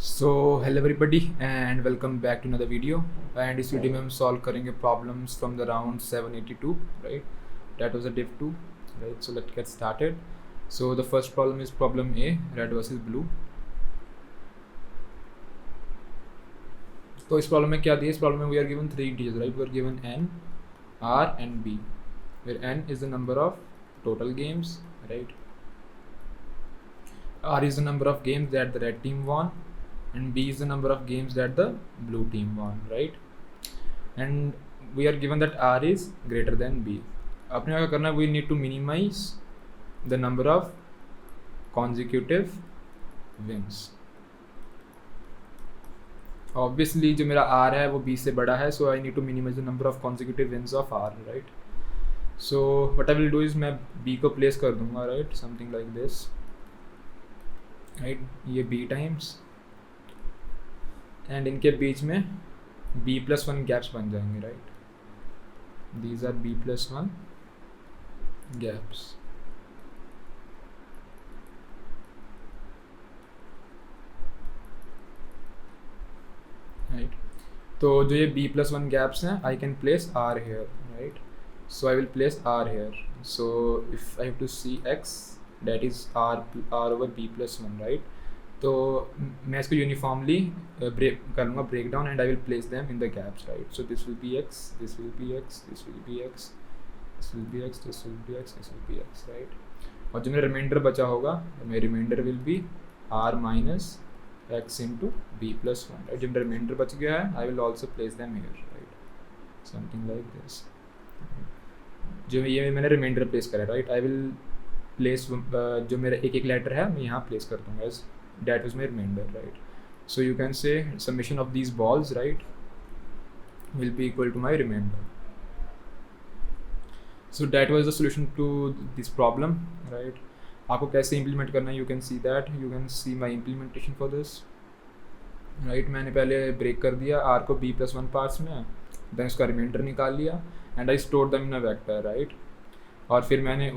So hello everybody and welcome back to another video. And इस video में हम solve करेंगे problems from the round 782, right. That was a div 2, right. So let's get started. So the first problem is problem A, red versus blue. तो इस problem में क्या दिया? इस प्रॉब्लम में we are given three integers, right. We are given n, r and b, where n is the number of total games, right? r is the number of games that the red team won, and b is the number of games that the blue team won, right? And we are given that r is greater than b. अपने क्या करना है? we need to minimize the number of consecutive wins. Obviously जो मेरा r है वो b से बड़ा है, so I need to minimize the number of consecutive wins of r, right? So what I will do is मैं b को place कर दूंगा, right? Something like this, right? ये b times एंड इनके बीच में b+1 गैप्स बन जाएंगे, right. These are b+1 gaps, right. तो जो ये b+1 गैप्स हैं, I can place r here, right. So I will place r here. So if I have to see x, that is r over b+1, right. तो मैं इसको uniformly break कर लूँगा, break down, and I will place them in the gaps, right. So this will be x, this will be x, this will be x, this will be x, this will be x, this will be x, right. और जो मेरा remainder बचा होगा, मेरा remainder will be r minus x into b+1, right. जो मेरा remainder बच गया है, I will also place them here, right, something like this. जो ये मैंने रिमाइंडर प्लेस करा है, राइट। आई विल प्लेस जो मेरा एक एक लेटर है मैं यहाँ प्लेस कर दूँगा as that was my remainder, right? So you can say summation of these balls, right, will be equal to my remainder. So that was the solution to this problem, right? आपको कैसे implement करना है, you can see that, you can see my implementation for this, right? मैंने पहले break कर दिया r को b+1 parts में, then उसका remainder निकाल लिया and I stored them in a vector, right? और फिर मैंने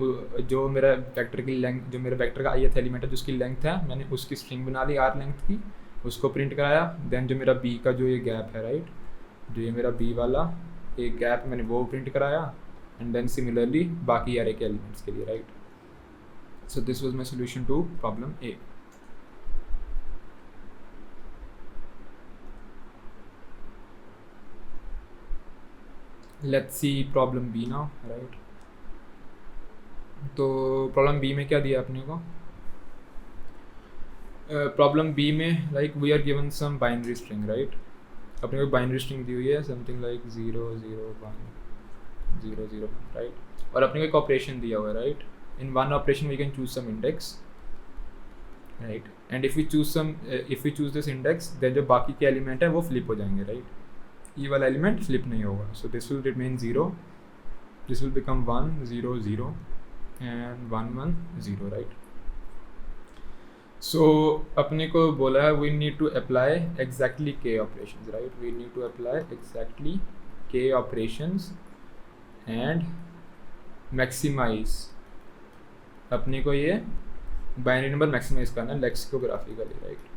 जो मेरा वेक्टर की लेंथ, जो मेरे वेक्टर का ith एलिमेंट है, जिसकी लेंथ है, मैंने उसकी स्ट्रिंग बना ली r लेंथ की, उसको प्रिंट कराया। देन जो मेरा b का जो ये गैप है, राइट, जो ये मेरा b वाला एक गैप मैंने वो प्रिंट कराया, एंड देन सिमिलरली बाकी एरे के एलिमेंट्स के लिए, right. So this was my solution to problem A. Let's see problem B now, right. तो प्रॉब्लम बी में क्या दिया अपने को? प्रॉब्लम बी में like we are given some binary string, right. अपने को बाइनरी स्ट्रिंग दी हुई है, समथिंग लाइक 0 0 1 0 0 1, राइट। और अपने को एक ऑपरेशन दिया हुआ है, right. In one operation we can choose some index, right. And if we choose this index, then जो बाकी के एलिमेंट है वो फ्लिप हो जाएंगे, राइट। ये वाला एलिमेंट फ्लिप नहीं होगा, सो this will remain 0, this will become 1 0 0 and 1 1 0, right? So अपने को बोला है we need to apply exactly k operations, right? We need to apply exactly k operations and maximize, अपने को ये बाइनरी नंबर मैक्सिमाइज करना है लेक्सिकोग्राफिकली, राइट।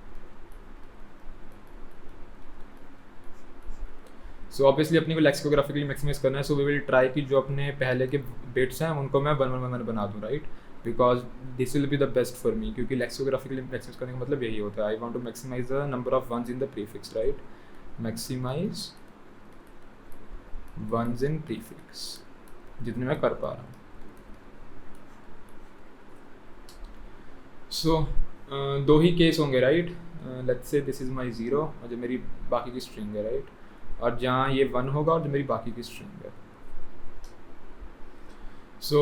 सो ऑब्वियसली अपने को लेक्सिकोग्राफिकली मैक्सिमाइज करना है, सो वी विल ट्राई कि जो अपने पहले के बिट्स हैं उनको मैं 1 1 1 बना दूँ, right, because this will be the best for me, क्योंकि लेक्सिकोग्राफिकली मैक्सिमाइज करने का मतलब यही होता है, I want to maximize the number of ones in the prefix, right. Maximize ones in prefix जितने मैं कर पा रहा हूँ। सो दो ही केस होंगे, right. Let's say this is my 0 और जो मेरी बाकी की स्ट्रिंग है, राइट, और जहाँ ये 1 होगा और जो मेरी बाकी की स्ट्रिंग है। सो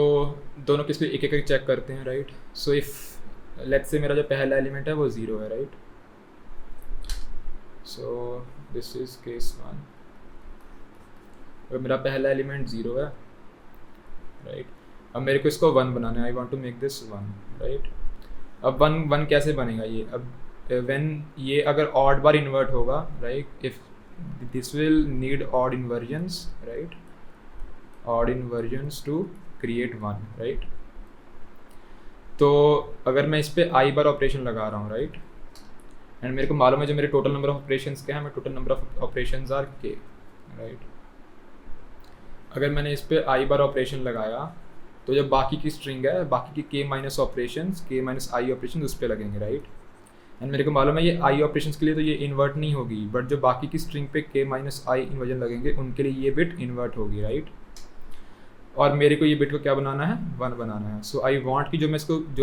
दोनों केस पे एक एक चेक करते हैं, right. So if let's say मेरा जो पहला एलिमेंट है वो 0 है, right. So this is case 1, और मेरा पहला एलिमेंट 0 है, राइट। अब मेरे को इसको 1 बनाना है, I want to make this 1, right. अब 1 कैसे बनेगा ये? अब व्हेन ये अगर ऑड बार इन्वर्ट होगा, right, if this will need odd inversions, right, odd inversions to create 1, right। तो अगर मैं इस पे i बार ऑपरेशन लगा रहा हूँ, राइट, एंड मेरे को मालूम है जो मेरे टोटल नंबर ऑफ ऑपरेशंस क्या है, मैं total number of operations are K, right. अगर मैंने इस पर आई बार ऑपरेशन लगाया तो जब बाकी की स्ट्रिंग है, बाकी की के माइनस ऑपरेशंस, के माइनस आई ऑपरेशन उस पर लगेंगे, राइट। एंड मेरे को मालूम है ये आई ऑपरेशंस के लिए तो ये इन्वर्ट नहीं होगी, बट जो बाकी की स्ट्रिंग पे के माइनस आई इन्वर्जन लगेंगे उनके लिए ये बिट इन्वर्ट होगी, राइट। और मेरे को ये बिट को क्या बनाना है, 1 बनाना है। सो आई वांट कि जो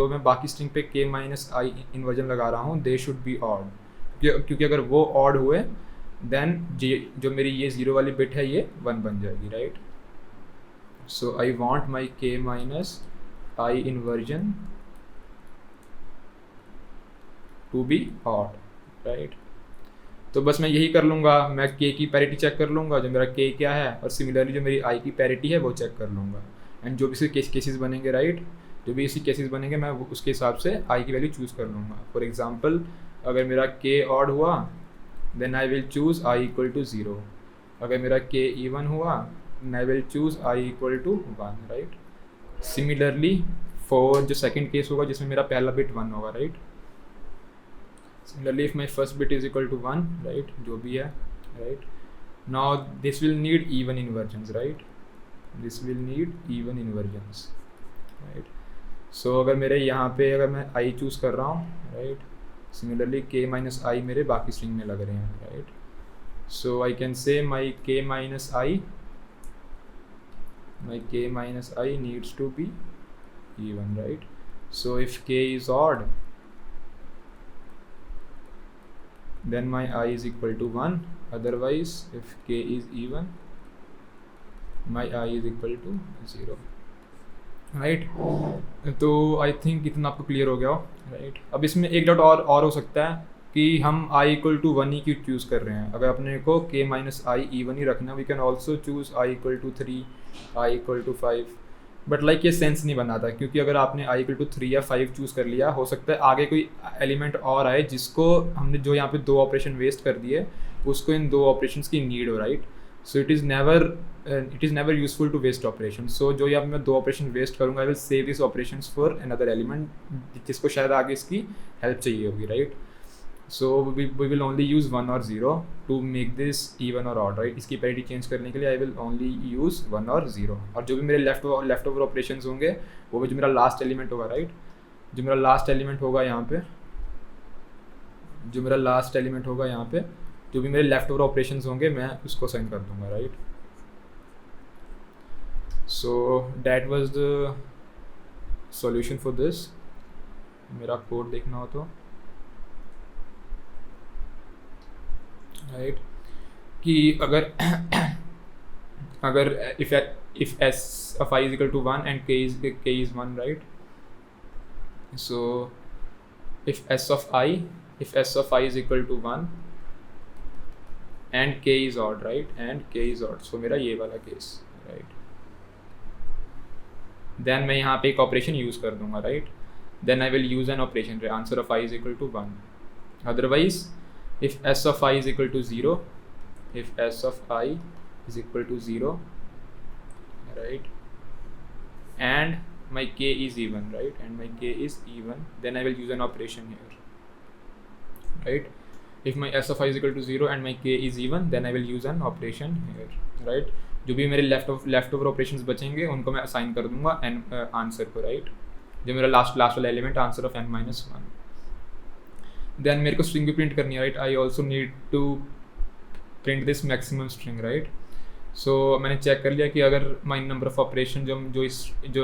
मैं बाकी स्ट्रिंग पे के माइनस आई इन्वर्जन लगा रहा हूँ दे शुड बी ऑड, क्योंकि अगर वो ऑड हुए देन जो मेरी ये 0 वाली बिट है ये 1 बन जाएगी, right. So I want my K minus I inversion to be odd, right. तो बस मैं यही कर लूँगा, मैं के की पैरिटी चेक कर लूँगा जो मेरा के क्या है, और सिमिलरली जो मेरी आई की पैरिटी है वो चेक कर लूँगा। एंड जो भी इसके केसेस बनेंगे, राइट, जो भी इसी केसेस बनेंगे मैं उसके हिसाब से आई की वैल्यू चूज़ कर लूँगा। फॉर एग्जांपल अगर मेरा के ऑड हुआ then I will choose I equal to 0, अगर मेरा के इवन हुआ then I will choose I equal to 1, right. Similarly for जो सेकेंड केस होगा जिसमें मेरा पहला बिट 1 होगा, right. Similarly, if my first bit is equal to 1, right, जो भी है, right, now this will need even inversions, right, this will need even inversions, right. So अगर मेरे यहाँ पे अगर मैं i चूज़ कर रहा हूँ, right, similarly k minus i मेरे बाकी स्ट्रिंग में लग रहे हैं, right. So I can say my k minus i needs to be even, right. So if k is odd then my I is equal to 1, otherwise if k is even my I is equal to 0, right. तो I think इतना आपको clear हो गया हो, right. अब इसमें एक dot और हो सकता है कि हम I इक्वल टू 1 ही क्यों चूज़ कर रहे हैं। अगर अपने को k माइनस आई इवन ही रखना, we can also choose I equal to 3, I equal to 5, but like ये सेंस नहीं बनाता, क्योंकि अगर आपने I इक्वल टू 3 या 5 चूज़ कर लिया, हो सकता है आगे कोई एलिमेंट और आए जिसको हमने जो यहाँ पे 2 ऑपरेशन वेस्ट कर दिए उसको इन 2 ऑपरेशंस की नीड हो, right. So it is never useful to waste operation. So जो यहाँ मैं 2 ऑपरेशन वेस्ट करूँगा I will save this operations for another element जिसको शायद आगे इसकी हेल्प चाहिए होगी, right. So we will only use 1 or 0 to make this even or odd, right। इसकी पैरिटी चेंज करने के लिए I will only use 1 और 0, और जो भी मेरे लेफ्ट ओवर ऑपरेशंस होंगे वो भी जो मेरा लास्ट एलिमेंट होगा, राइट, जो मेरा लास्ट एलिमेंट होगा यहाँ पे, जो भी मेरे लेफ्ट ओवर ऑपरेशंस होंगे मैं उसको साइन कर दूंगा, right. So that was the solution for this. मेरा कोड देखना हो तो, राइट, कि अगर if s of I is equal to 1 and k is 1, right, so if s of I is equal to 1 and k is odd, right, and k is odd, so मेरा ये वाला case, right, then मैं यहाँ पे एक operation use कर दूंगा, right, then I will use an operation, answer of I is equal to 1, otherwise if s of I is equal to 0, if s of I is equal to 0, right, and my k is even, right, and my k is even, then I will use an operation here, right. If my s of I is equal to 0 and my k is even, then I will use an operation here, right. जो भी मेरे left over operations बचेंगे उनको मैं assign कर दूंगा n answer को, right, जो मेरा लास्ट वाला element answer of n minus 1। Then मेरे को स्ट्रिंग भी प्रिंट करनी है, right. I also need to print this maximum string, right. So मैंने चेक कर लिया कि अगर माई नंबर ऑफ ऑपरेशन जो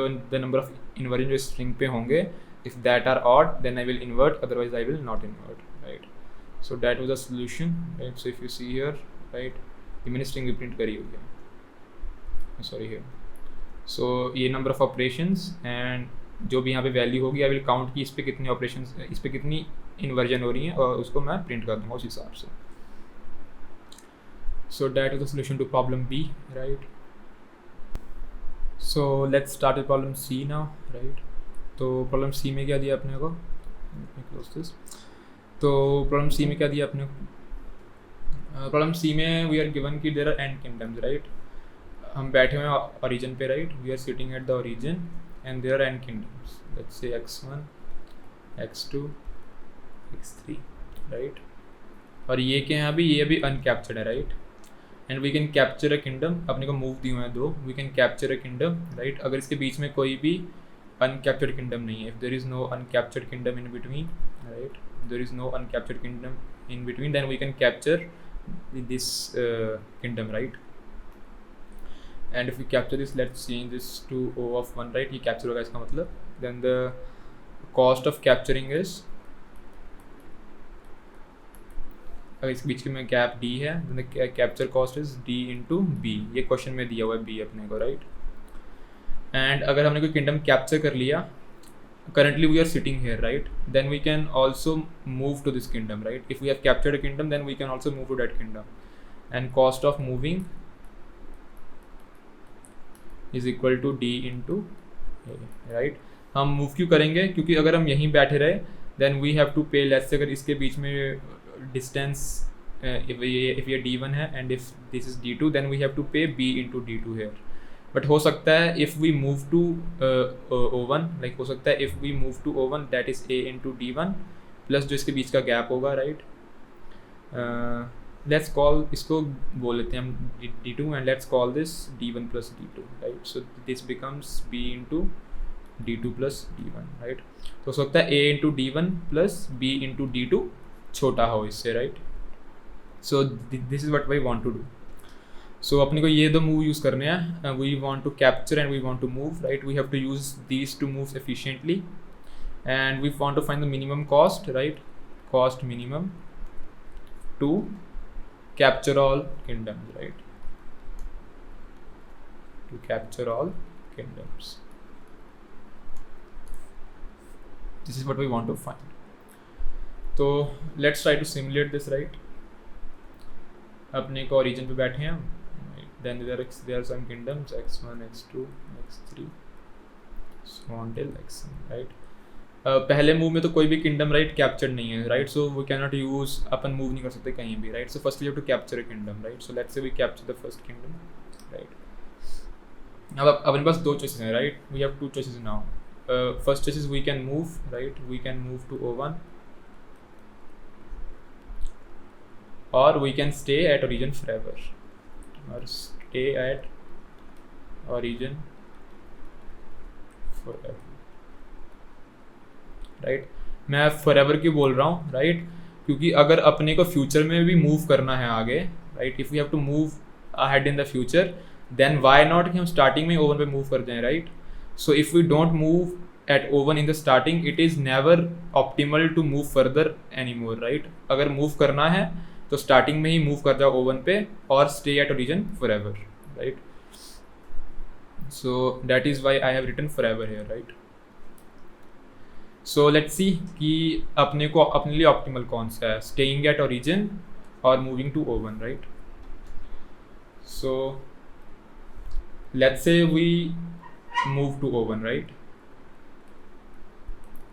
द नंबर ऑफ इन्वर्जन जो स्ट्रिंग पे होंगे, if that are odd then I will invert, otherwise I will not invert, right. So that was the solution, right. So if you see here, right, ये मैंने string भी print करी हुई है, sorry here. सो ये number of operations and जो भी यहाँ पे वैल्यू होगी आई विल काउंट कि इस पे कितने ऑपरेशंस, इस पे कितनी इन्वर्जन हो रही है और उसको मैं प्रिंट कर दूंगा उस हिसाब से। So that is the solution to problem B, right. So let's start with problem C now, right. तो प्रॉब्लम सी में क्या दिया अपने को, क्लोज दिस। तो प्रॉब्लम सी में क्या दिया अपने को, प्रॉब्लम सी में वी आर गिवन कि there are n kingdoms, right. हम बैठे हुए हैं ओरिजिन पे, right, we are sitting at the origin and there are n kingdoms, let's say x1, x2, x3, right, और ये क्या है अभी, ये अभी अनकैप्चर्ड है, right, and we can capture a kingdom, अपने को मूव दिए हुए हैं 2, we can capture a kingdom, right, अगर इसके बीच में कोई भी अनकैप्चर्ड किंगडम नहीं है, if there is no uncaptured kingdom in between, right, there is no uncaptured kingdom in between, then we can capture this kingdom, right, and if we capture this, let's change this to O of 1, right, ये capture होगा इसका मतलब, then the cost of capturing is, अगर इसके बीच में gap D है, then the capture cost is D into B, ये question में दिया हुआ है B अपने को, right, and अगर हमने कोई किंगडम कैप्चर कर लिया, currently we are sitting here, right, then we can also move to this kingdom, right, if we have captured a kingdom then we can also move to that kingdom, and cost of moving is equal to D into A, right, हम move क्यों करेंगे, क्योंकि अगर हम यहीं बैठे रहे then we have to pay less, अगर इसके बीच में distance if ये D1 है and if this is D2 then we have to pay B into D2 here, but हो सकता है if we move to O1, like हो सकता है if we move to O1 that is A into D1 plus जो इसके बीच का गैप होगा, राइट, लेट्स कॉल इसको बोल लेते हैं हम D2 and let's call this D1 plus D2, right, so this becomes B into D2 plus D1, right, तो हो सकता है A into D1 plus B into D2 छोटा हो इससे, right, so this is what we want to do, so अपने को ये दो मूव यूज़ करने हैं, we want to capture and we want to move, right, we have to use these two move efficiently and we want to find the minimum cost, right, cost minimum to capture all kingdoms, right, to capture all kingdoms, this is what we want to find, तो let's try to simulate this, right, अपने को origin पे बैठे हैं, then there are some kingdoms x1 x2 x3 so on till xn, right, पहले move में तो कोई भी किंगडम, राइट, कैप्चर्ड नहीं है, राइट, सो वी कैन नॉट यूज, अपन मूव नहीं कर सकते कहीं भी, right, so first we have to capture a kingdom, right, so let's say we capture the first kingdom, right, अब अपने पास दो चॉइसेस हैं, right, we have two choices now, first choice we can move, right, we can move to O1 or we can stay at origin forever, or stay at origin forever, right, मैं forever क्यों बोल रहा हूँ, right, क्योंकि अगर अपने को future में भी मूव करना है आगे, right, if we have to move ahead in the future then why not कि हम स्टार्टिंग में O1 पे मूव कर जाएं, right, so if we don't move at O1 in the starting it is never optimal to move further anymore, right, अगर move करना है तो स्टार्टिंग में ही मूव कर जाओ O1 पे और stay at origin forever, right, so that is why I have written forever here, right, so let's see कि अपने को अपने लिए ऑप्टिमल कौन सा है, स्टेइंग एट ओरिजिन और moving to O1, right, so let's say we move to O1, right,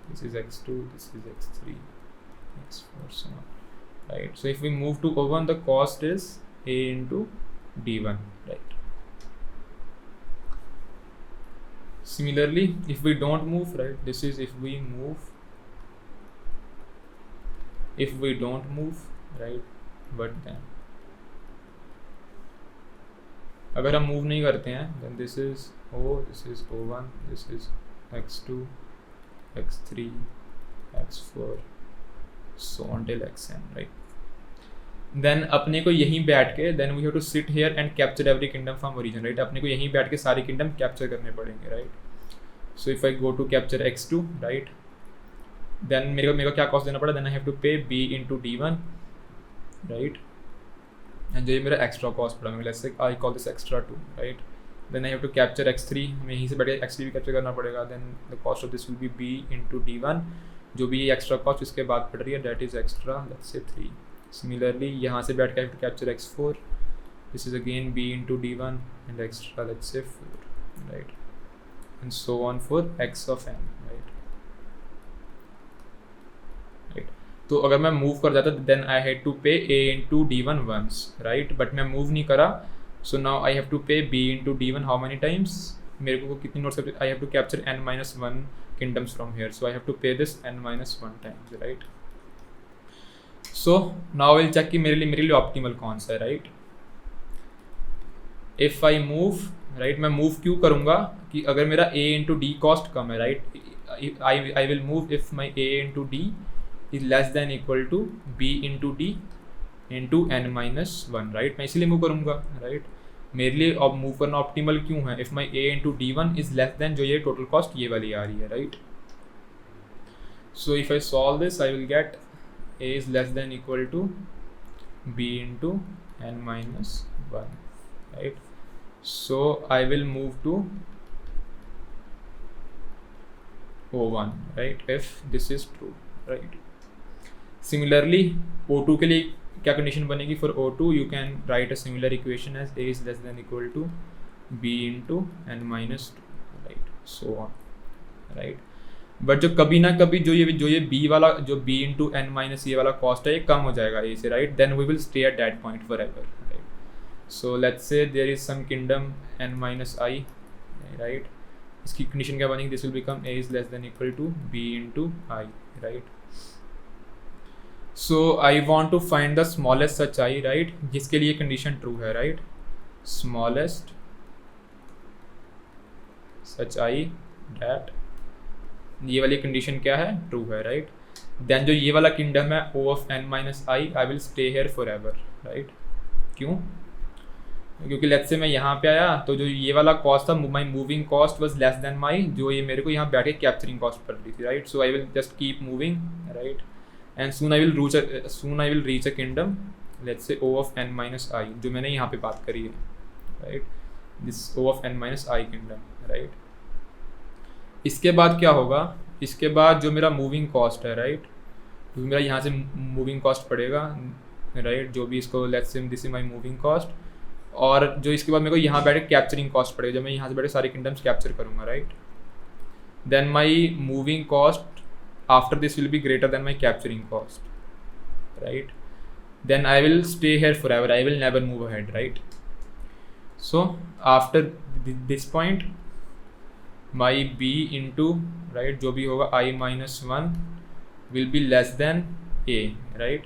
this is x2, this is x3, x4, so on, right, so if we move to O1 the cost is A into D1, right, similarly if we don't move, right, this is if we don't move, right, but then अगर हम move नहीं करते हैं then this is O, this is O1, this is x2, x3, x4, so on till xn, right, then अपने को यहीं बैठ के then we have to sit here and capture every kingdom from origin, right, अपने को यहीं बैठ के सारे kingdom capture करने पड़ेंगे, right, so if I go to capture x2, right, then मेरे को क्या cost देना पड़ा, then I have to pay b into d1, right, and जो ये मेरा extra cost पड़ा, let's say I call this extra 2, right, then I have to capture x3, हमें यहीं से बैठ के x3 भी कैप्चर करना पड़ेगा, then the cost of this will be b into d1, जो भी एक्स्ट्रा कॉस्ट इसके बाद पड़ रही है that is extra, let's say 3. Similarly यहाँ से बैठ के I have to capture x4, this is again b into d1 and extra let's say 4, right, and so on for x of n, right, right, तो अगर मैं move कर जाता then I had to pay a into d1 once, right, but मैं move नहीं करा, so now I have to pay b into d1 how many times, मेरे को कितनी notes, I have to capture n-1 kingdoms from here, so I have to pay this n-1 times, right, so now will check कि मेरे लिए optimal कौन सा है, right. If I move, right, मैं मूव क्यों करूँगा कि अगर मेरा a इंटू डी कॉस्ट कम है, right, I will move if my a into D is less than equal to b into D into n-1, right. मैं इसीलिए मूव करूँगा, राइट। मेरे लिए अब मूव करना ऑप्टिमल क्यों है, if my a into D one is less then जो ये टोटल कॉस्ट ये वाली आ रही है, right. So if I solve this I will gate a is less than equal to b into n-1, right। so I will move to O1, right, if this is true, right। similarly O2 के लिए क्या condition बनेगी, for O2 you can write a similar equation as a is less than equal to b into n-2, right, so on, right। But जो कभी ना कभी जो ये b वाला जो b इंटू एन माइनस ये वाला कॉस्ट है ये कम हो जाएगा a से, right. Then we will stay at that point forever, right. So let's say there is some kingdom n minus I, right. इसकी कंडीशन क्या बनेगी, this will become a is less than equal to b into I, right. So I want to find the smallest such I, right, जिसके लिए condition true है, right. Smallest such I that, ये वाली condition क्या है, true है, right. Then जो ये वाला किंगडम है O of n minus I will stay here forever, right. क्यों, क्योंकि लेट्स से मैं यहाँ पे आया तो जो ये वाला कॉस्ट था, my moving cost was less than my जो ये मेरे को यहाँ बैठ के कैप्चरिंग कॉस्ट पड़ रही थी, right. So I will just keep moving, right, and soon I will reach a kingdom, let's say O of n minus i जो मैंने यहाँ पे बात करी है, right, this O of n minus i kingdom, right. इसके बाद क्या होगा, इसके बाद जो मेरा मूविंग कॉस्ट है, राइट, तो मेरा यहाँ से मूविंग कॉस्ट पड़ेगा, राइट, जो भी इसको let's say this is my moving cost, और जो इसके बाद मेरे को यहाँ बैठे कैप्चरिंग कॉस्ट पड़ेगा, जब मैं यहाँ से बैठे सारे किंगडम्स कैप्चर करूँगा, right. Then my moving cost after this will be greater than my capturing cost, right. Then I will stay here forever, I will never move ahead, right. So after this point my b into, right, जो भी होगा i minus 1 will be less than a, right.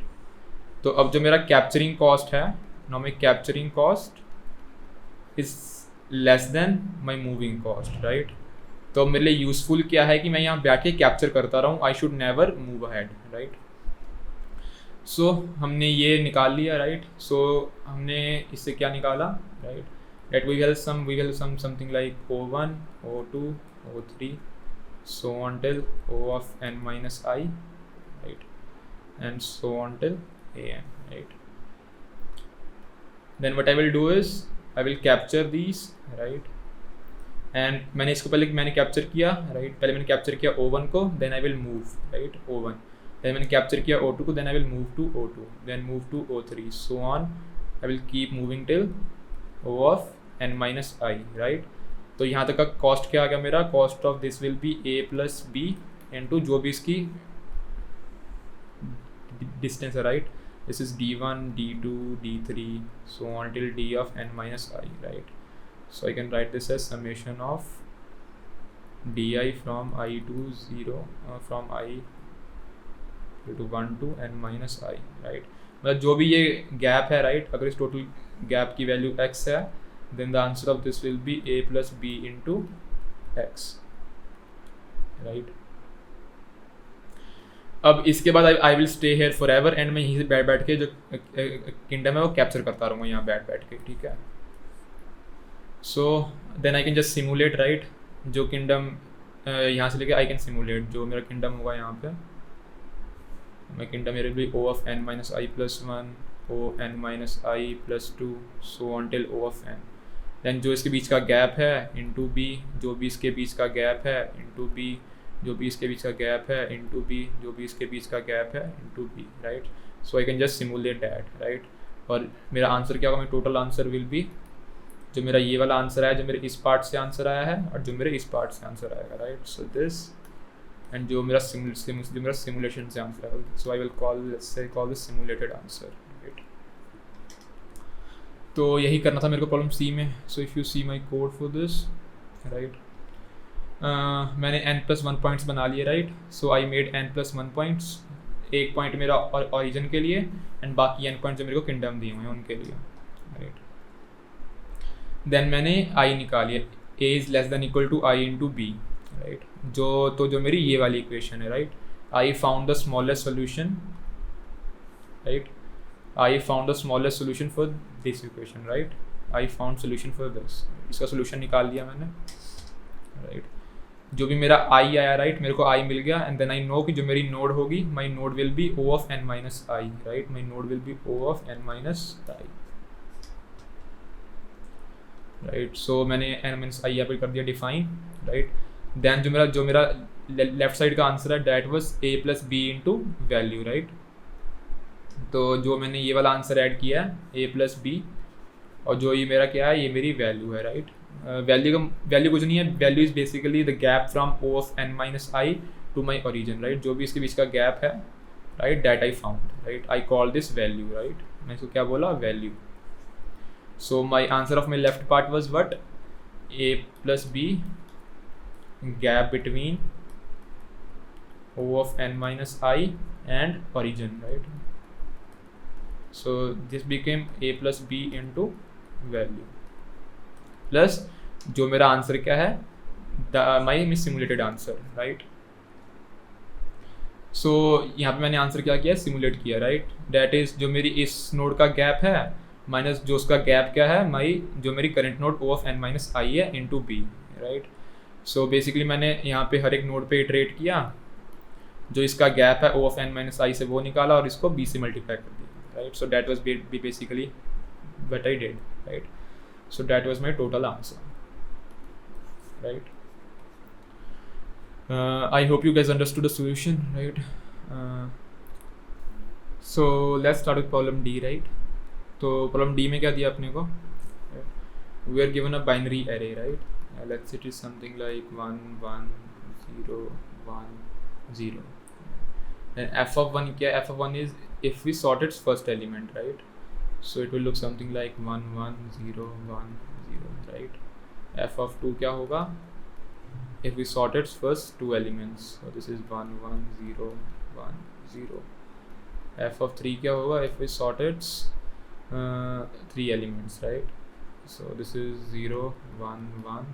तो अब जो मेरा capturing cost है, now my capturing cost is less than my moving cost, right. तो मेरे लिए यूजफुल क्या है कि मैं यहाँ बैठ के कैप्चर करता रहूँ, I should never move ahead, right. So हमने ये निकाल लिया, राइट। सो हमने इससे क्या निकाला, right, that we will sum something like O1, O2, O3, so on till O of n minus I, right, and so on till an, right। Then what I will do is I will capture these, right, and मैंने इसको पहले capture किया, right, पहले मैंने capture किया O1 को, then I will move, right, O1, then मैंने capture किया O2 को, then I will move to O2, then move to O3, so on I will keep moving till O of n minus I, right. तो यहाँ तक का cost क्या आ गया मेरा, cost of this will be a plus B into जो भी इसकी डिस्टेंस है, right, this is d1, d2, d3, so on till d of n minus I, right. So I can write this as summation of di from i to 0 from i to 1 to n minus I, right. मतलब जो भी ये gap है, right, अगर इस total gap की value x है, then the answer of this will be a plus b into x, right। अब इसके बाद I will stay here forever and मैं यहीं से बैठ के जो किंगडम है वो कैप्चर करता रहूँगा यहाँ बैठ के, ठीक है। so then I can just simulate, right, जो किंगडम यहाँ से लेके I can simulate जो मेरा किंगडम होगा यहाँ पे, my kingdom here will be O of n minus I plus 1, O n minus I plus 2, so on till O of n। Then जो इसके बीच का गैप है इंटू बी, जो भी इसके बीच का गैप है इंटू बी, जो भी इसके बीच का गैप है इंटू बी, जो भी इसके बीच का गैप है into B, right. So I can just simulate that, right. और मेरा आंसर क्या होगा, मेरा टोटल आंसर विल बी जो मेरा ये वाला आंसर आया, जो मेरे इस पार्ट से आंसर आया है और जो मेरे इस पार्ट से आंसर आएगा, राइट। सो दिस एंड जो मेरा सिमुलेशन से आंसर आएगा, so I will call this simulated answer, right. तो यही करना था मेरे को प्रॉब्लम सी में। So if you see my code for this, right, मैंने n+1 पॉइंट्स बना लिए, right. So I made n+1 points एक पॉइंट मेरा ओरिजिन के लिए एंड बाकी n पॉइंट जो मेरे को किंगडम दिए हुए हैं उनके लिए, राइट। देन मैंने आई निकाली, a is less than equal to I into B, right. जो मेरी ये वाली इक्वेशन है, right. I found the smallest solution, right. I found the smallest solution for this equation, right. I found solution for this, इसका solution निकाल लिया मैंने, right. जो भी मेरा आई आया, राइट, मेरे को आई मिल गया एंड देन आई नो कि जो मेरी नोड होगी, my node will be O of n minus I, right. My node will be O of n minus I, right. So मैंने n माइनस आई यहाँ पर कर दिया डिफाइन, राइट। देन जो मेरा लेफ्ट साइड का आंसर है that was a plus B into value, right. तो जो मैंने ये वाला आंसर ऐड किया है a प्लस बी, और जो ये मेरा क्या है, ये मेरी वैल्यू है, राइट। वैल्यू कुछ नहीं है, value is basically the gap from o of n minus I to my origin, right. जो भी इसके बीच का गैप है, right, that I found, right. I call this value, right. मैं इसको क्या बोला, value. So my answer of my left part was what, a plus B gap between o of n minus I and origin, right? So this became a plus b into value plus जो मेरा answer क्या है, my simulated answer, right? So यहाँ पे मैंने answer क्या किया, simulate किया, राइट। डैट इज जो मेरी इस नोड का गैप है माइनस जो उसका गैप क्या है, माई जो मेरी current node o of n minus i है into B, right. So basically मैंने यहाँ पे हर एक नोड पे इटरेट किया, जो इसका गैप है o ऑफ n माइनस आई से वो निकाला और इसको b से मल्टीप्लाई कर दिया, right. So that was basically what I did, right. So that was my total answer, right. I hope you guys understood the solution, right? So let's start with problem D, right? तो problem D में क्या दिया अपने को, we are given a binary array, right? Let's say it is something like 1 1 0 1 0 and f of 1 क्या, f of 1 is if we sort its first element, right? So it will look something like 1 1 0 1 0, right? f of 2 क्या होगा if we sort its first two elements, so this is 1 1 0 1 0. f of 3 क्या होगा if we sort its three elements, right? So this is 0 1 1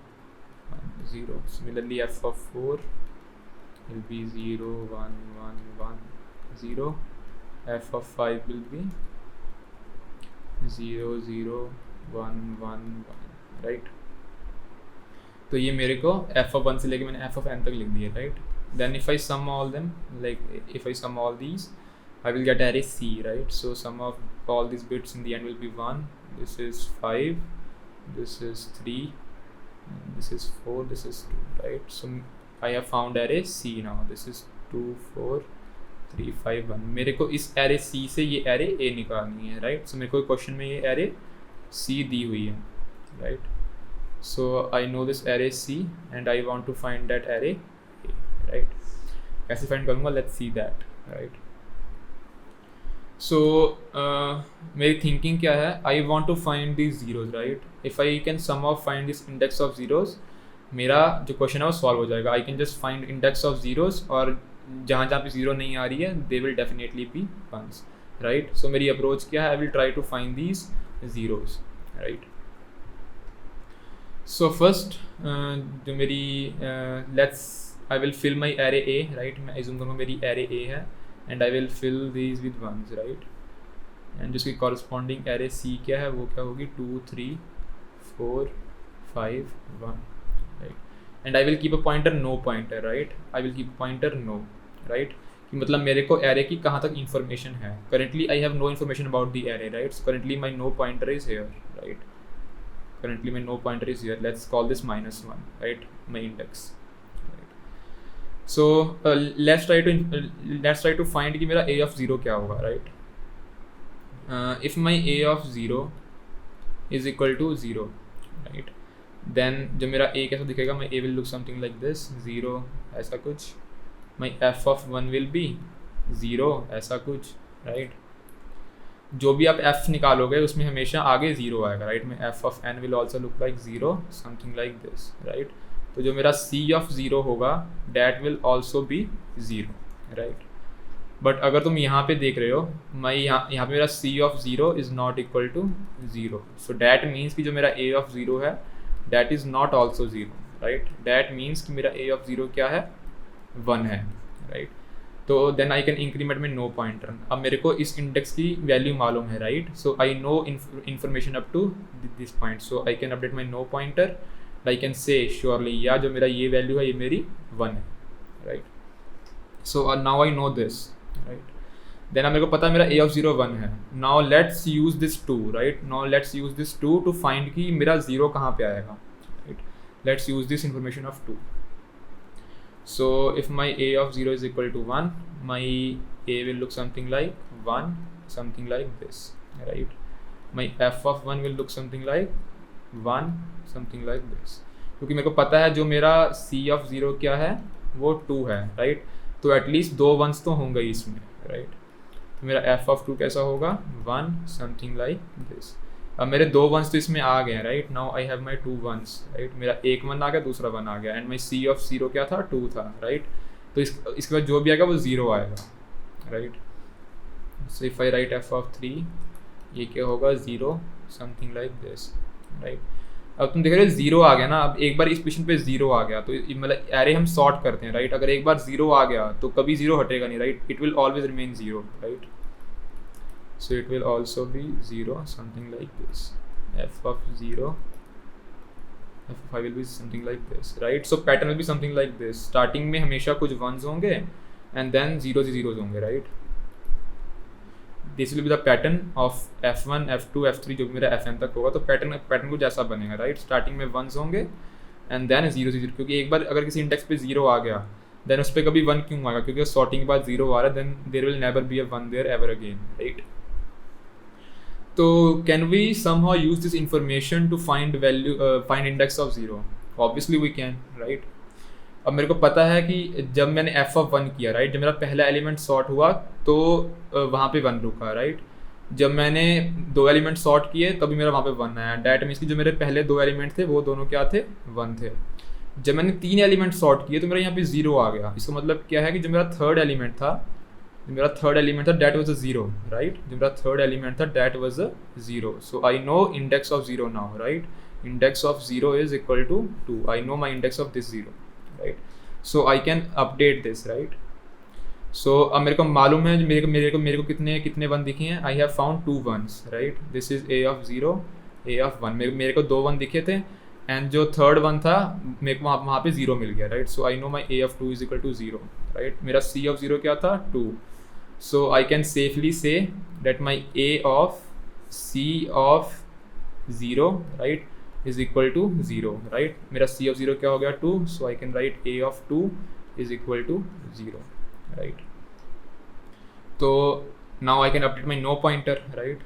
1 0. Similarly f of 4 will be 0 1 1 1 0. f of 5 will be 0 0 1 1 1, right? तो ये मेरे को f of 1 से लेके मैंने f of n तक लिख दिया, right. Then if I sum all them, like if I sum all these I will get array C, right. So sum of all these bits in the end will be 1, this is 5, this is 3, this is 4, this is 2, right? So I have found array C now. This is 2 4 3 5 1. मेरे को इस array C से ये array A निकालनी है, right. सो मेरे को question में ये array C दी हुई है, right. So I know this array C and I want to find that array A, right? कैसे find करूँगा, let's see that, right? So मेरी thinking क्या है, I want to find these zeros, right? If I can somehow find this index of zeros, मेरा जो question है वो solve हो जाएगा। I can just find index of zeros और जहाँ पे जीरो नहीं आ रही है they will definitely be ones, right? So मेरी approach क्या है, I will try to find these zeros, right? So first जो मेरी I will fill my array A, right? मैं assume करूँगा मेरी array A है and I will fill these with ones, right? and जिसकी corresponding array C क्या है, वो क्या होगी 2 3 4 5 1, right? and I will keep a pointer no pointer, right? I will keep a pointer no, right? कि मतलब मेरे को array की कहाँ तक information है। currently I have no information about the array, right? So currently my no pointer is here, right? Currently my no pointer is here. Let's call this -1, right? My index, right? So let's try to find कि मेरा a of 0 क्या होगा, right? If my a of 0 is equal to 0, right? Then जो मेरा a कैसा दिखेगा, my a will look something like this, 0 ऐसा कुछ। my f of 1 will be 0 ऐसा कुछ, right? जो भी आप f निकालोगे उसमें हमेशा आगे 0 आएगा, राइट। में f of n will also look like 0, something like this, right? तो जो मेरा c of 0 होगा that will also be 0, right? But अगर तुम यहाँ पे देख रहे हो, मैं यहाँ पे मेरा C of zero is not equal to zero, so that means कि जो मेरा ए ऑफ ज़ीरो है that is not also zero, right. That means कि मेरा ए ऑफ ज़ीरो क्या है, 1 है, राइट। तो देन आई कैन इंक्रीमेंट में नो पॉइंटर। अब मेरे को इस इंडेक्स की वैल्यू मालूम है, right, so I know information up to this point, so I can update my no pointer, I can say surely या जो मेरा ये वैल्यू है ये मेरी 1 है, right. So now I know this, right. Then अब मेरे को पता है मेरा ए ऑफ ज़ीरो 1 है। Now let's use this 2, right, now let's use this 2 to find कि मेरा ज़ीरो कहाँ पे आएगा, right. Let's use this information of 2. So if my a of 0 is equal to 1, my a will look something like 1, something like this, right. My f of 1 will look something like 1, something like this, क्योंकि मेरे को पता है जो मेरा c of 0 क्या है वो 2 है, राइट। तो एटलीस्ट 2 1s तो होंगे ही इसमें, राइट। तो मेरा f of 2 कैसा होगा, 1, something like this. अब मेरे 2 1s तो इसमें आ गए हैं, right. Now I have my 2 1s, right. मेरा एक 1 आ गया, दूसरा 1 आ गया, एंड माई सी ऑफ 0 क्या था, 2 था, राइट। तो इसके बाद जो भी आएगा वो 0 आएगा, right. So if I right F of 3, ये क्या होगा, 0, समथिंग लाइक दिस, राइट। अब तुम देख रहे हो 0 आ गया ना। अब एक बार इस पोजीशन पे 0 आ गया तो मतलब एरे हम सॉर्ट करते हैं, राइट। अगर एक बार 0 आ गया तो कभी 0 हटेगा नहीं, right. It will always remain 0, right. So it will also be 0, something like this. F of 0, f of I will be something like this, right? So pattern will be something like this. Starting में हमेशा कुछ 1s होंगे and then 0s zeros होंगे, right? This will be the pattern of F1, F2, F3 जो भी मेरा Fn तक होगा। तो pattern कुछ ऐसा बनेगा, right? Starting में 1s होंगे and then 0s, क्योंकि एक बार अगर किसी इंडेक्स पे 0 आ गया then उस पर कभी 1 क्यों आएगा, क्योंकि sorting के बाद 0 आ रहा है, then there will never be a 1 there ever again, right? तो can we somehow use this information to find find index of 0? Obviously we can, right? अब मेरे को पता है कि जब मैंने f of 1 किया, राइट, जब मेरा पहला एलिमेंट सॉर्ट हुआ तो वहाँ पे 1 रुका, राइट। जब मैंने 2 एलिमेंट सॉर्ट किए तभी मेरा वहाँ पे 1 आया। डैट मीन्स कि जो मेरे पहले 2 एलिमेंट थे वो दोनों क्या थे, 1 थे। जब मैंने 3 एलिमेंट सॉर्ट किए तो मेरा यहाँ पे 0 आ गया। इसका मतलब क्या है कि जो मेरा थर्ड एलिमेंट था दैट वाज अ 0, राइट। जो मेरा थर्ड एलिमेंट था that was a 0। So I know index of 0 now, right. Index of 0 is equal to 2। I know my index of this 0, right. So I can update this, right. So अब मेरे को मालूम है मेरे को कितने 1 दिखे हैं। I have found 2 1s, right. This is a of 0, a of 1। मेरे को 2 1 दिखे थे एंड जो थर्ड 1 था मेरे को वहाँ पे 0 मिल गया, right. So I know my a of 2 is equal to 0, right. मेरा c of 0 क्या था, 2। So I can safely say that my a of c of 0, right, is equal to 0, right. मेरा c of 0 क्या हो गया, 2। So I can write a of 2 is equal to 0, right. तो now I can update my no pointer, right.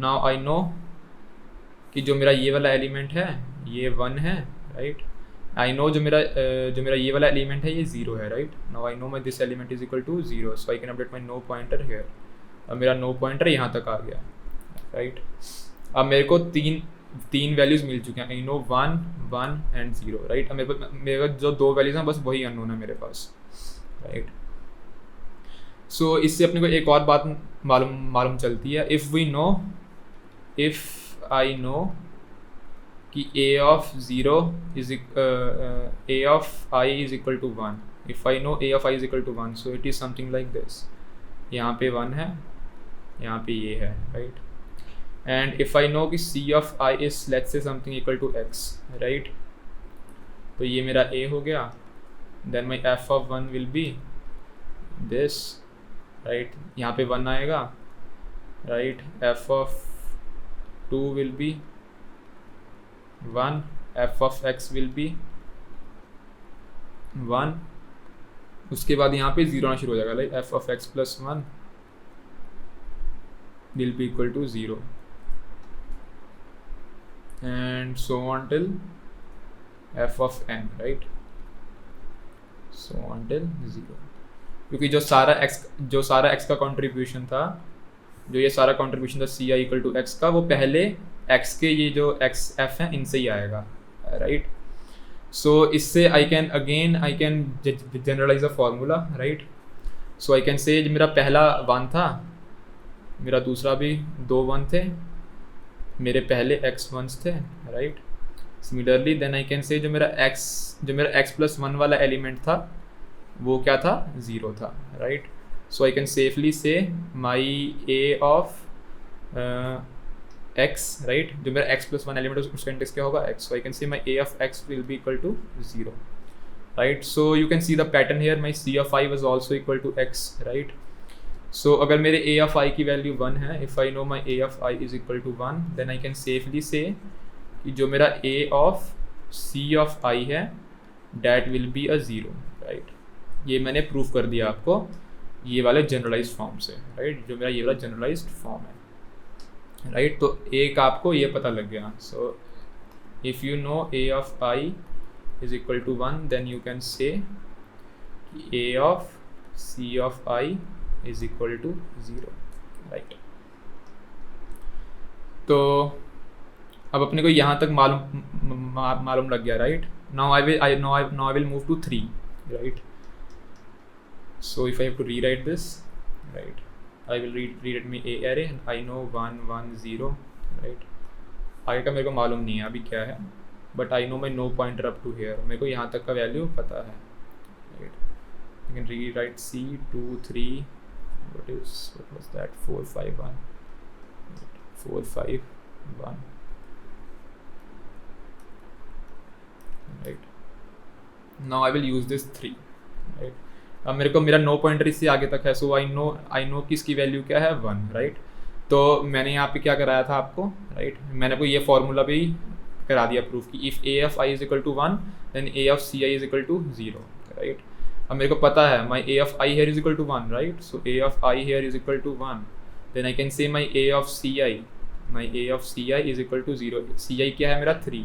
Now I know कि जो मेरा ये वाला एलिमेंट है ये 1 है, right. आई नो जो मेरा ये वाला एलिमेंट है ये 0 है, right. Now I know my this element is equal to 0, so I can update my no pointer here. अब मेरा नो पॉइंटर यहाँ तक आ गया, राइट। अब मेरे को तीन वैल्यूज़ मिल चुके हैं। I know 1, 1 and 0, right. अब मेरे जो 2 वैल्यूज़ हैं बस वही अननोन है मेरे पास, राइट। सो इससे अपने को एक और बात मालूम चलती है। इफ़ आई नो कि a of 0 is a of I is equal to 1. If I know a of I is equal to 1, so it is something like this. यहाँ पे 1 है, यहाँ पे ये है, right? And if I know कि c of I is let's say something equal to x, right? तो ये मेरा a हो गया. Then my f of 1 will be this, right? यहाँ पे 1 आएगा, right? F of 2 will be 1, f of x will be 1। उसके बाद यहाँ पे 0 आना शुरू हो जाएगा, like f of x plus 1 will be equal to 0 and so on till f of n, right, so on till 0। क्योंकि जो सारा x का कंट्रीब्यूशन था, जो ये सारा कंट्रीब्यूशन था ci इक्वल टू x का, वो पहले x के ये जो x f हैं इनसे ही आएगा, राइट। सो इससे I can generalize a formula, right. So I can say मेरा पहला 1 था, मेरा दूसरा भी 2 1 थे, मेरे पहले x 1s थे, right. Similarly then I can say जो मेरा x प्लस 1 वाला एलिमेंट था वो क्या था, 0 था, right. So I can safely से my a of x, right, जो मेरा x प्लस 1 एलिमेंट है उसका इंडेक्स क्या होगा, x। So I can say my a of x will be equal to 0, right? So you can see the pattern here, my c of I was also equal to x, right? So अगर मेरे a of I की value 1 है, if I know my a of I is equal to 1, then I can safely say कि जो मेरा a of c of I है that will be a 0, right? ये मैंने प्रूफ कर दिया आपको ये वाले जनरलाइज्ड फॉर्म से, राइट, जो मेरा ये वाला जनरलाइज्ड फॉर्म है, राइट। तो a का आपको ये पता लग गया। सो if you know a of I is equal to 1, then you can say a of c of I is equal to 0, right? तो अब अपने को यहाँ तक मालूम लग गया, right. now I will move to 3, right? So if I have to rewrite this, right, I will rewrite me a array and I know 1 1 0, right। आगे का मेरे को मालूम नहीं है अभी क्या है, but I know my no pointer up to here, मेरे को यहाँ तक का वैल्यू पता है, right. You can rewrite c 2 3 what was that 4 5 1 4 5 1, right. Now I will use this 3, right. अब मेरे को मेरा नो पॉइंटर इससे आगे तक है, सो आई नो कि इसकी वैल्यू क्या है, 1, राइट। तो मैंने यहाँ पे क्या कराया था आपको, राइट, मैंने आपको ये फॉर्मूला भी करा दिया प्रूफ कि if a of I is equal to 1 then a of ci is equal to 0, right. अब मेरे को पता है my a of I here is equal to 1, right. So a of I here is equal to 1, then I can say my a of ci is equal to 0। ci क्या है मेरा 3,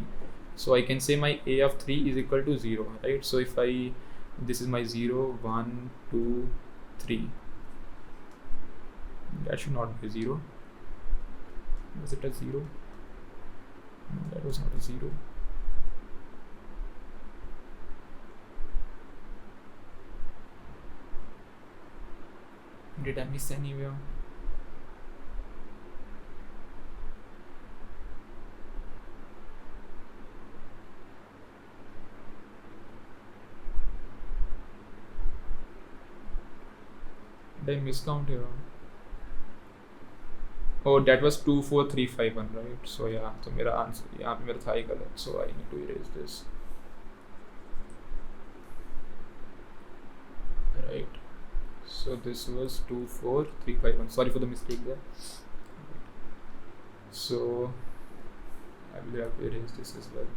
सो I can say my a of 3 is equal to 0, right. So if I this is my 0 1 2 3, that should not be a 0, was it a 0? No, that was not a 0, did I miss anywhere? Did I miscount here? Oh, that was 2 4 3 5 1, right? So yeah, तो मेरा answer यहाँ पे मेरा था ही गलत, so I need to erase this, right? So this was 2 4 3 5 1. Sorry for the mistake there. So I will have to erase this as well.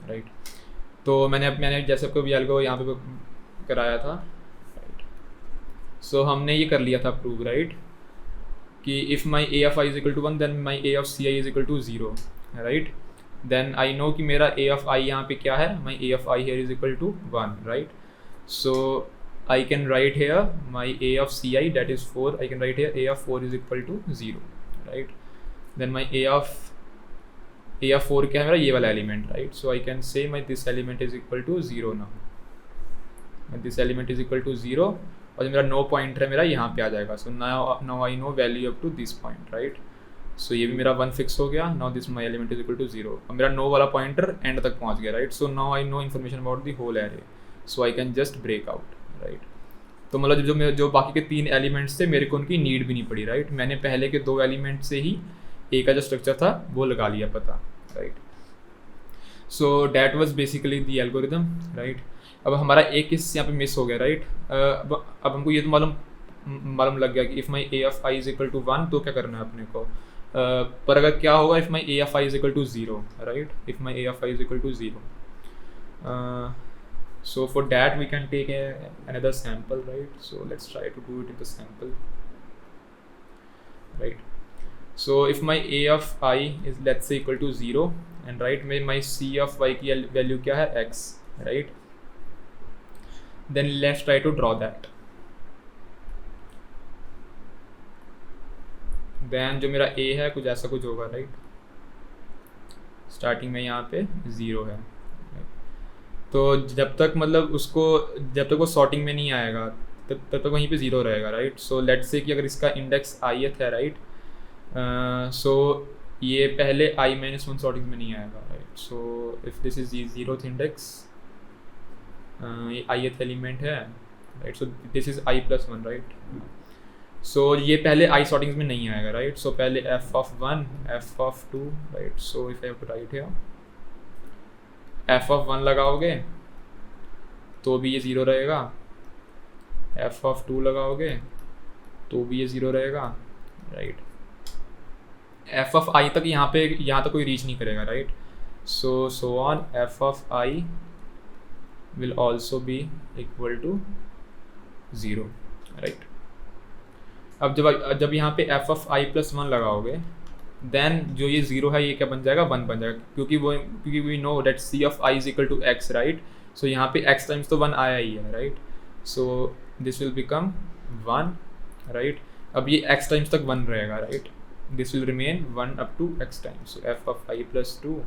Right. तो मैंने जैसे आपको वी को यहाँ पे कराया था, राइट। सो हमने ये कर लिया था प्रूव, राइट, कि if my a of I is equal to 1 then my a of ci is equal to 0, right. Then I know कि मेरा a of I यहाँ पे क्या है, my a of I here is equal to 1, right. So I can write here my a of ci that is 4, I can write here a of 4 is equal to 0, right. Then my a of 4 क्या है मेरा, ये वाला element, right. So I can say my this element is equal to 0 now, this element is equal to 0, और जो मेरा no pointer है मेरा यहाँ पे आ जाएगा। So now I know value up to this point, right. So ये भी मेरा 1 फिक्स हो गया। Now this my element is equal to 0, अब मेरा नो वाला पॉइंटर एंड तक पहुँच गया, right. So now I know information about the whole array, so I can just break out, right. तो मतलब जो बाकी के 3 एलिमेंट्स थे मेरे को उनकी नीड भी नहीं पड़ी, राइट। मैंने पहले के 2 एलिमेंट से ही ए का जो स्ट्रक्चर था वो लगा लिया पता, right. So that was basically the algorithm, right. अब हमारा एक केस यहाँ पे मिस हो गया, राइट। अब हमको ये तो मालूम लग गया कि if my a of I is equal to 1 तो क्या करना है अपने को, पर अगर क्या होगा if my a of I is equal to 0, right, if my a of I is equal to 0, so for that we can take another sample, right? So let's try to do it in the sample, right? So if my a of I is let's say equal to 0 and right my c of y की value क्या है, x, right? Then let's try to draw that. Then जो मेरा a है कुछ ऐसा कुछ होगा, right? Starting में यहाँ पे 0 है, right? तो जब तक मतलब उसको जब तक वो सॉर्टिंग में नहीं आएगा तब तक वहीं पे ज़ीरो रहेगा, राइट। सो लेट्स से कि अगर इसका इंडेक्स ith है, राइट, सो ये पहले i-1 सॉर्टिंग में नहीं आएगा, right. So if this is zeroth index, ये ith एलिमेंट है, right, so this is i+1, right. So ये पहले i सॉर्टिंग्स में नहीं आएगा, राइट। सो पहले f(1), f(2), right. So if I have to write here, f(1) लगाओगे तो भी ये ज़ीरो रहेगा, f(2) लगाओगे तो भी ये ज़ीरो रहेगा, राइट। f(i) तक यहाँ तक कोई रीच नहीं करेगा, right. So on f(i) will also be equal to 0, right. अब जब यहाँ पे f(i+1) लगाओगे देन जो ये 0 है ये क्या बन जाएगा, 1 बन जाएगा, क्योंकि we know that c(i) is equal to x, right. So यहाँ पे x टाइम्स तो 1 आया ही है, right. So this will become 1, right. अब ये x टाइम्स तक 1 रहेगा, right. This will remain 1 up to x times. So f(i+2)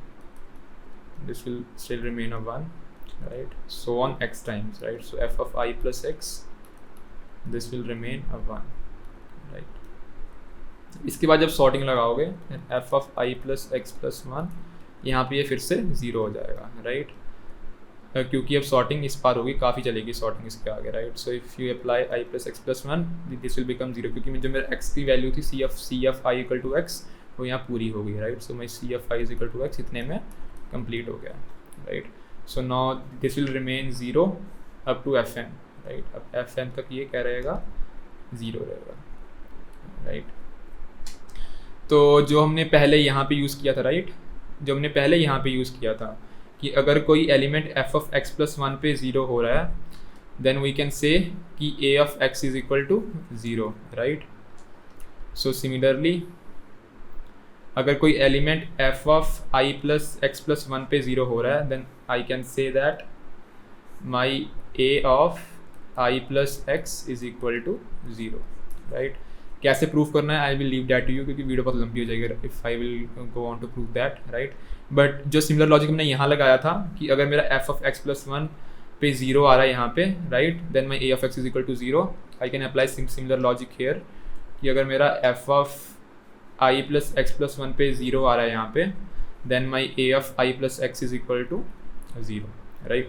this will still remain a 1, right, so on x times, right। so f(i plus x) this will remain a 1, right। इसके बाद जब sorting लगाओगे f(i plus x plus 1) यहाँ पे ये फिर से 0 हो जाएगा, राइट। क्योंकि अब सॉर्टिंग इस पार होगी, काफ़ी चलेगी सॉर्टिंग इसके आगे, right. So if you apply i plus x plus 1 this will become 0, क्योंकि जो मेरा x की वैल्यू थी cf(i) equal to x वो यहाँ पूरी हो गई, right. So my cf(i) is equal to x इतने में कंप्लीट हो गया, right. So now this will remain 0 up to fn, right. अब fn तक ये क्या रहेगा, 0 रहेगा, राइट। तो जो हमने पहले यहाँ पे यूज़ किया था, राइट, जो हमने पहले यहाँ पे यूज़ किया था कि अगर कोई एलिमेंट f(x+1) पे 0 हो रहा है देन वी कैन से कि a(x) is equal to 0, right. So similarly अगर कोई एलिमेंट f(i plus x+1) पे 0 हो रहा है then I can say that my a of i plus x is equal to 0, right. कैसे प्रूव करना है I will leave that to you, क्योंकि वीडियो बहुत लंबी हो जाएगी if I will go on to prove that, right. But जो similar logic हमने यहाँ लगाया था कि अगर मेरा f(x+1) पे 0 आ रहा है यहाँ पे, right, then my a(x) is equal to 0, I can apply similar logic here कि अगर मेरा f(i plus x+1) पे 0 आ रहा है यहाँ पे then my a(i plus x) is equal to 0, right.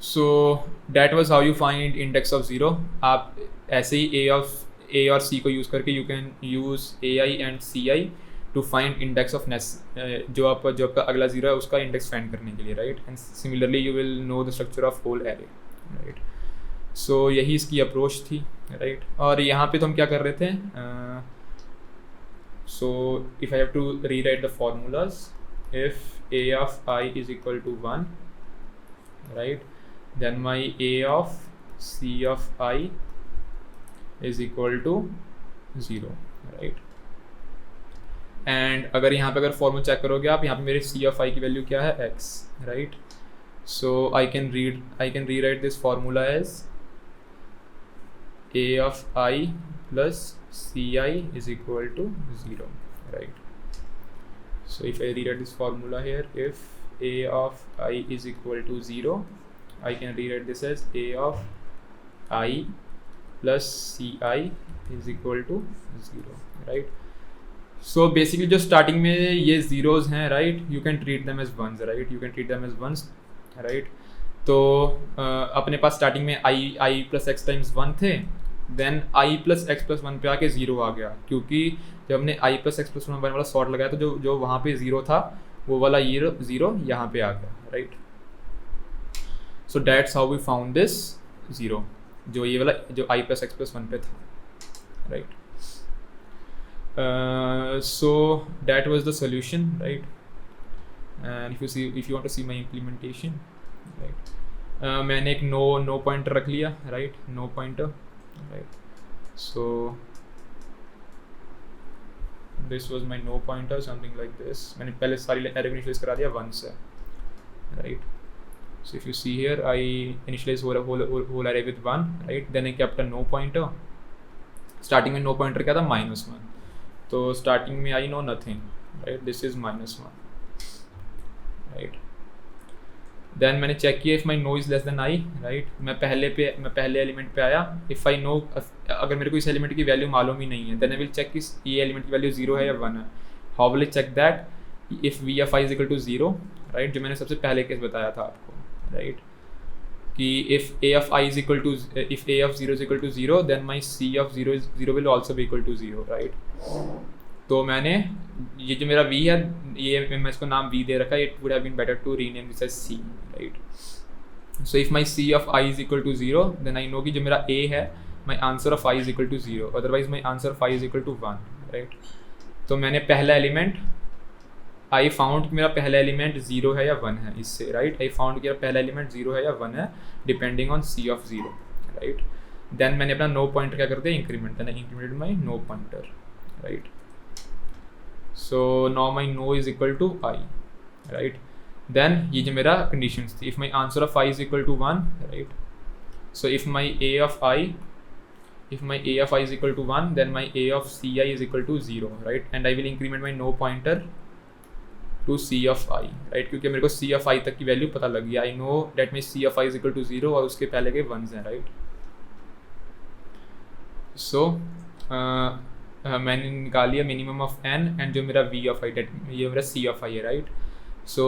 So that was how you find index of 0। आप ऐसे ही a और c को यूज़ करके you can use ai and ci to find index of जो आपका अगला 0 है उसका इंडेक्स फाइंड करने के लिए, right. And similarly you will know the structure of whole array, right. So यही इसकी अप्रोच थी, राइट। और यहाँ पे तो हम क्या कर रहे थे, so if I have to rewrite the formulas, if a of i is equal to 1, right, then my a of c of i is equal to 0, right। And अगर यहाँ पे अगर फॉर्मूला चेक करोगे आप, यहाँ पे मेरे c of i की वैल्यू क्या है, x, right. So I can rewrite this formula as a of i plus ci is equal to 0, right। So if I rewrite this formula here, if a of i is equal to 0, I can rewrite this as a of i plus ci is equal to 0, right। So basically जो starting में ये zeros हैं, right, you can treat them as ones, right, you can treat them as ones, right। तो अपने पास starting में i plus x times 1 थे, then i plus x plus 1 पे आके 0 आ गया, क्योंकि जब हमने i plus x plus 1 वाला सॉर्ट लगाया तो जो वहाँ पे 0 था वो वाला 0 यहाँ पे आ गया, right. So that's how we found this 0, जो ये वाला जो i plus x plus 1 पे था, right. So that was the solution, right। and if you want to see my implementation, right, मैंने एक no pointer रख लिया, right, no pointer, right। so this was my no pointer, something like this। मैंने पहले सारी array initialize करा दिया 1 से, right। so if you see here I initialize whole array with 1, right, then I kept a no pointer। starting में no pointer क्या था, -1, तो starting में I know nothing, right, this is -1, right। Then मैंने चेक किया इफ़ my no is less than I, right, मैं पहले एलिमेंट पे आया. इफ़ आई नो, अगर मेरे को इस एलिमेंट की वैल्यू मालूम ही नहीं है, देन आई विल चेक कि ये एलिमेंट की वैल्यू 0 है या 1 है. How will I check that? If we F I is equal to 0, right, जो मैंने सबसे पहले केस बताया था आपको, राइट, कि if A of I is equal to, if A of 0 is equal to 0, then my C of 0 will also be equal to 0, right. तो मैंने ये जो मेरा v है, ये मैं इसको नाम v दे रखा है. It would have been better to rename this as c, right. So if my c of i is equal to 0, then I know कि जो मेरा a है, my answer of i is equal to 0, otherwise my answer of i is equal to 1, right. तो मैंने पहला element, I found कि मेरा पहला एलिमेंट 0 है या 1 है इससे, राइट. आई फाउंड कि मेरा पहला एलिमेंट 0 है या 1 है depending on c of 0, right. Then मैंने अपना नो पॉइंटर क्या कर दिया, increment, then I incremented my no pointer, right. So now my no is equal to I, right. Then ये जो मेरा conditions थी, if my answer of I is equal to 1, right. So if my a of I is equal to 1, then my a of ci is equal to 0, right. And I will increment my no pointer to c of I, right, क्योंकि मेरे को c of I तक की value पता लग गया. I know that my c of I is equal to 0 और उसके पहले के 1s हैं, right. So मैंने निकाल लिया मिनिमम ऑफ n एंड जो मेरा v ऑफ i, ये मेरा c ऑफ i है, right. So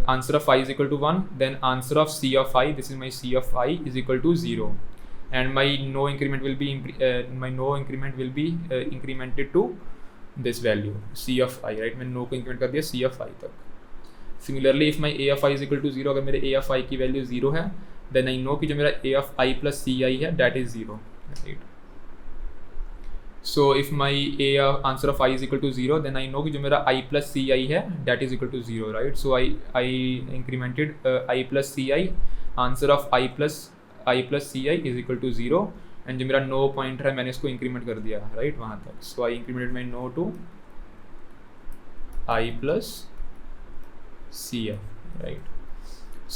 answer of i is equal to 1, then answer of c of i, this is my c of i is equal to 0, and my no increment will be incremented to this value c of i, right. मैंने no को increment कर दिया c of i तक. Similarly if my a of i is equal to 0, अगर मेरे a of i की value 0 है, then I know कि जो मेरा a of i plus ci है that is 0, right. So if my a answer of I is equal to 0, then I know कि जो मेरा I plus ci है that is equal to 0, right. So I incremented I plus ci, answer of I plus ci is equal to 0, and जो मेरा no pointer है मैंने इसको increment कर दिया, right, वहाँ तक. So I incremented my no to I plus ci, right.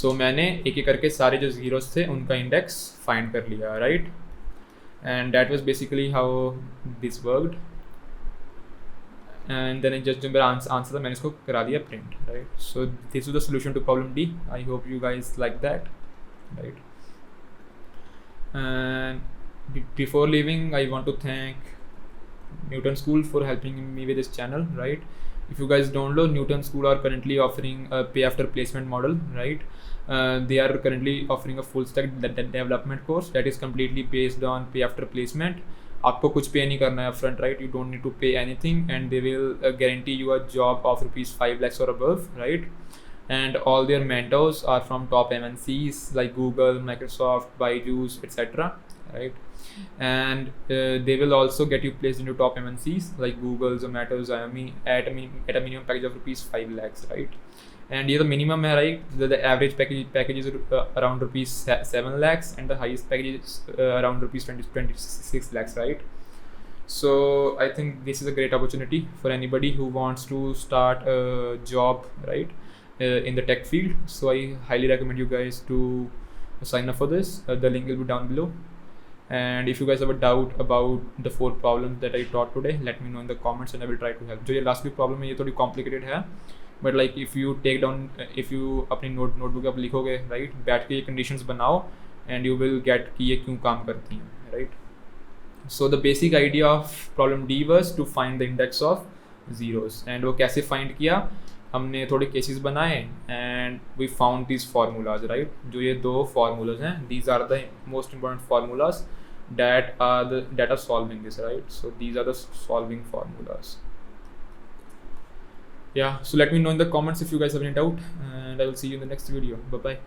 So मैंने एक एक करके सारे जो zeros थे उनका index find कर लिया, right. And that was basically how this worked. And then just जो मेरा आंसर था मैंने इसको करा दिया print, right. So this is the solution to problem D. I hope you guys like that, right. And before leaving, I want to thank Newton School for helping me with this channel, right. If you guys don't know, Newton School are currently offering a pay after placement model, right. They are currently offering a full stack development course that is completely based on pay after placement. आपको कुछ पे नहीं करना है upfront, right. You don't need to pay anything, and they will guarantee you a job of rupees 5 lakhs or above, right. And all their mentors are from top MNCs like Google, Microsoft, Byju's, etc., right. And they will also get you placed into top MNCs like Google, Zomato, Xiaomi at a minimum package of rupees 5 lakhs, right. And ये तो minimum है, right. The average package is around rupees 7 lakhs, and the highest package is around rupees 26 lakhs, right. So I think this is a great opportunity for anybody who wants to start a job, right, in the tech field. So I highly recommend you guys to sign up for this. The link will be down below. And if you guys have a doubt about the 4 problems that I taught today, let me know in the comments and I will try to help. जो ये last week problem है ये थोड़ी complicated है, but like if you take down, if you अपनी notebook आप लिखोगे, right, बैठ के ये कंडीशंस बनाओ एंड यू विल गेट कि ये क्यों काम करती हैं, right. So the basic idea of problem D was to find the index of zeros, and वो कैसे फाइंड किया, हमने थोड़े केसेस बनाए and we found this formulas, right. जो ये 2 फार्मूलाज हैं, these are the most important formulas that are solving this, right. So these are the solving formulas. Yeah, so let me know in the comments if you guys have any doubt, and I will see you in the next video. Bye bye.